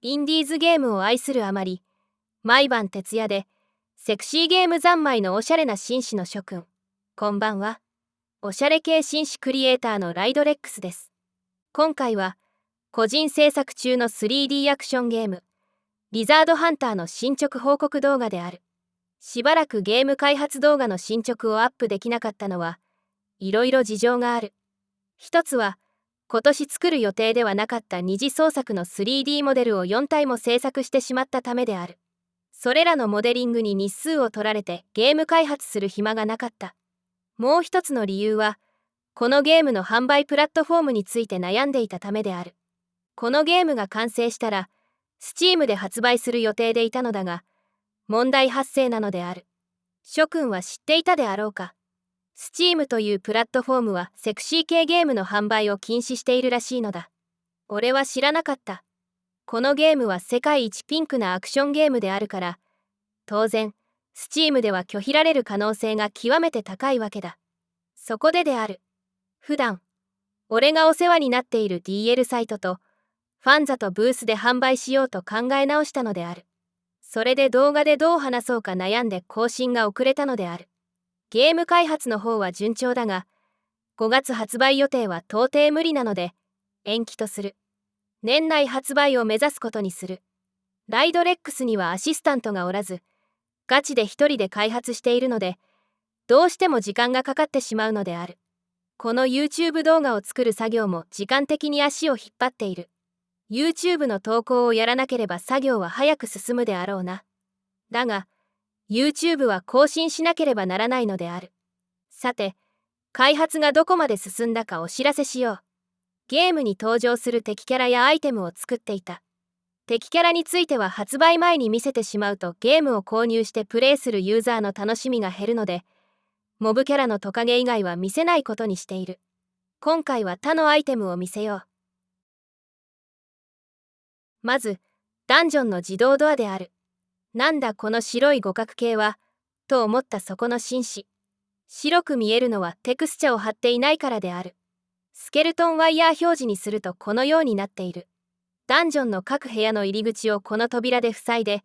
インディーズゲームを愛するあまり、毎晩徹夜でセクシーゲーム三昧のおしゃれな紳士の諸君、こんばんは。おしゃれ系紳士クリエイターのライドレックスです。今回は個人制作中の 3D アクションゲームリザードハンターの進捗報告動画である。しばらくゲーム開発動画の進捗をアップできなかったのはいろいろ事情がある。一つは今年作る予定ではなかった二次創作の 3D モデルを4体も制作してしまったためである。それらのモデリングに日数を取られてゲーム開発する暇がなかった。もう一つの理由は、このゲームの販売プラットフォームについて悩んでいたためである。このゲームが完成したら、Steam で発売する予定でいたのだが、問題発生なのである。諸君は知っていたであろうか。Steam というプラットフォームはセクシー系ゲームの販売を禁止しているらしいのだ。俺は知らなかった。このゲームは世界一ピンクなアクションゲームであるから、当然、Steam では拒否られる可能性が極めて高いわけだ。そこでである。普段、俺がお世話になっている DL サイトと、ファンザとブースで販売しようと考え直したのである。それで動画でどう話そうか悩んで更新が遅れたのである。ゲーム開発の方は順調だが、5月発売予定は到底無理なので、延期とする。年内発売を目指すことにする。ライドレックスにはアシスタントがおらず、ガチで一人で開発しているので、どうしても時間がかかってしまうのである。この YouTube 動画を作る作業も時間的に足を引っ張っている。YouTube の投稿をやらなければ作業は早く進むであろうな。だが、YouTube は更新しなければならないのである。さて、開発がどこまで進んだかお知らせしよう。ゲームに登場する敵キャラやアイテムを作っていた。敵キャラについては発売前に見せてしまうとゲームを購入してプレイするユーザーの楽しみが減るので、モブキャラのトカゲ以外は見せないことにしている。今回は他のアイテムを見せよう。まず、ダンジョンの自動ドアである。なんだこの白い五角形は、と思ったそこの紳士。白く見えるのはテクスチャを貼っていないからである。スケルトンワイヤー表示にするとこのようになっている。ダンジョンの各部屋の入り口をこの扉で塞いで、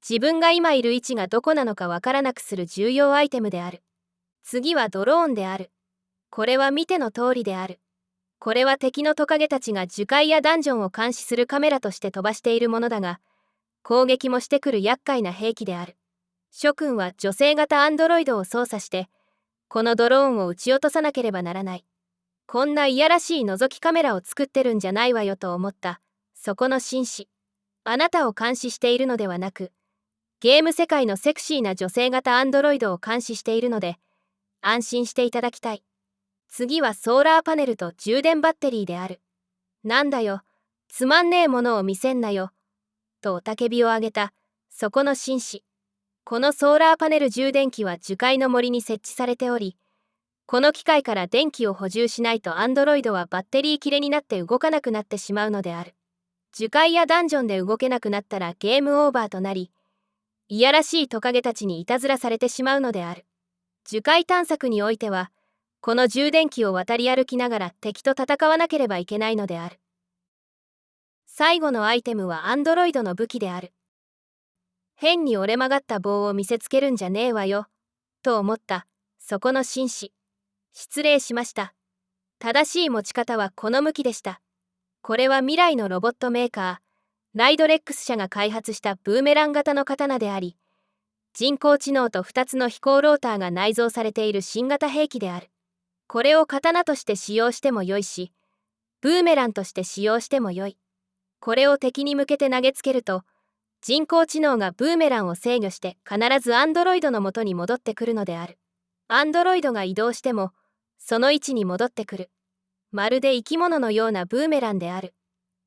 自分が今いる位置がどこなのかわからなくする重要アイテムである。次はドローンである。これは見ての通りである。これは敵のトカゲたちが樹海やダンジョンを監視するカメラとして飛ばしているものだが、攻撃もしてくる厄介な兵器である。諸君は女性型アンドロイドを操作して、このドローンを撃ち落とさなければならない。こんないやらしい覗きカメラを作ってるんじゃないわよと思った、そこの紳士。あなたを監視しているのではなく、ゲーム世界のセクシーな女性型アンドロイドを監視しているので、安心していただきたい。次はソーラーパネルと充電バッテリーである。なんだよ、つまんねえものを見せんなよ。と雄たけびを上げた、そこの紳士。このソーラーパネル充電器は樹海の森に設置されており、この機械から電気を補充しないとアンドロイドはバッテリー切れになって動かなくなってしまうのである。樹海やダンジョンで動けなくなったらゲームオーバーとなり、いやらしいトカゲたちにいたずらされてしまうのである。樹海探索においては、この充電器を渡り歩きながら敵と戦わなければいけないのである。最後のアイテムはアンドロイドの武器である。変に折れ曲がった棒を見せつけるんじゃねえわよ、と思った、そこの紳士。失礼しました。正しい持ち方はこの向きでした。これは未来のロボットメーカー、ライドレックス社が開発したブーメラン型の刀であり、人工知能と2つの飛行ローターが内蔵されている新型兵器である。これを刀として使用してもよいし、ブーメランとして使用してもよい。これを敵に向けて投げつけると、人工知能がブーメランを制御して必ずアンドロイドの元に戻ってくるのである。アンドロイドが移動しても、その位置に戻ってくる。まるで生き物のようなブーメランである。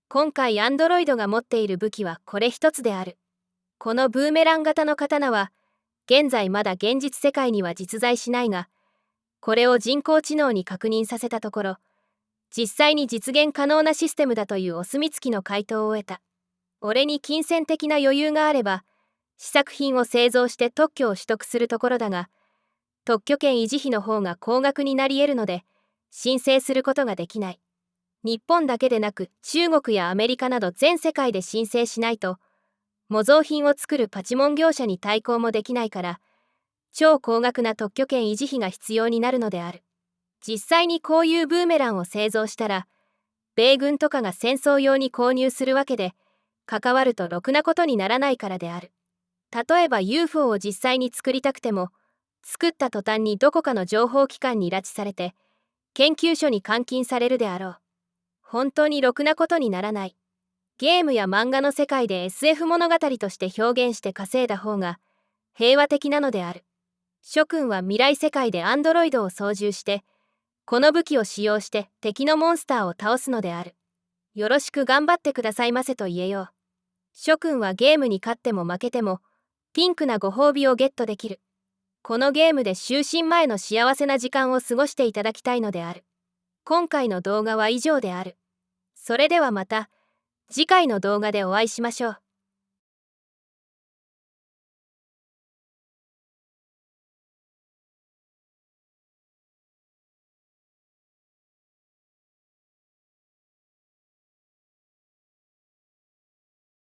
今回アンドロイドが持っている武器はこれ一つである。このブーメラン型の刀は、現在まだ現実世界には実在しないが、これを人工知能に確認させたところ、実際に実現可能なシステムだというお墨付きの回答を得た。俺に金銭的な余裕があれば、試作品を製造して特許を取得するところだが、特許権維持費の方が高額になり得るので、申請することができない。日本だけでなく中国やアメリカなど全世界で申請しないと、模造品を作るパチモン業者に対抗もできないから、超高額な特許権維持費が必要になるのである。実際にこういうブーメランを製造したら、米軍とかが戦争用に購入するわけで、関わるとろくなことにならないからである。例えば UFO を実際に作りたくても、作った途端にどこかの情報機関に拉致されて、研究所に監禁されるであろう。本当にろくなことにならない。ゲームや漫画の世界で SF 物語として表現して稼いだ方が平和的なのである。諸君は未来世界でアンドロイドを操縦して、この武器を使用して敵のモンスターを倒すのである。よろしく頑張ってくださいませと言えよう。諸君はゲームに勝っても負けても、ピンクなご褒美をゲットできる。このゲームで就寝前の幸せな時間を過ごしていただきたいのである。今回の動画は以上である。それではまた次回の動画でお会いしましょう。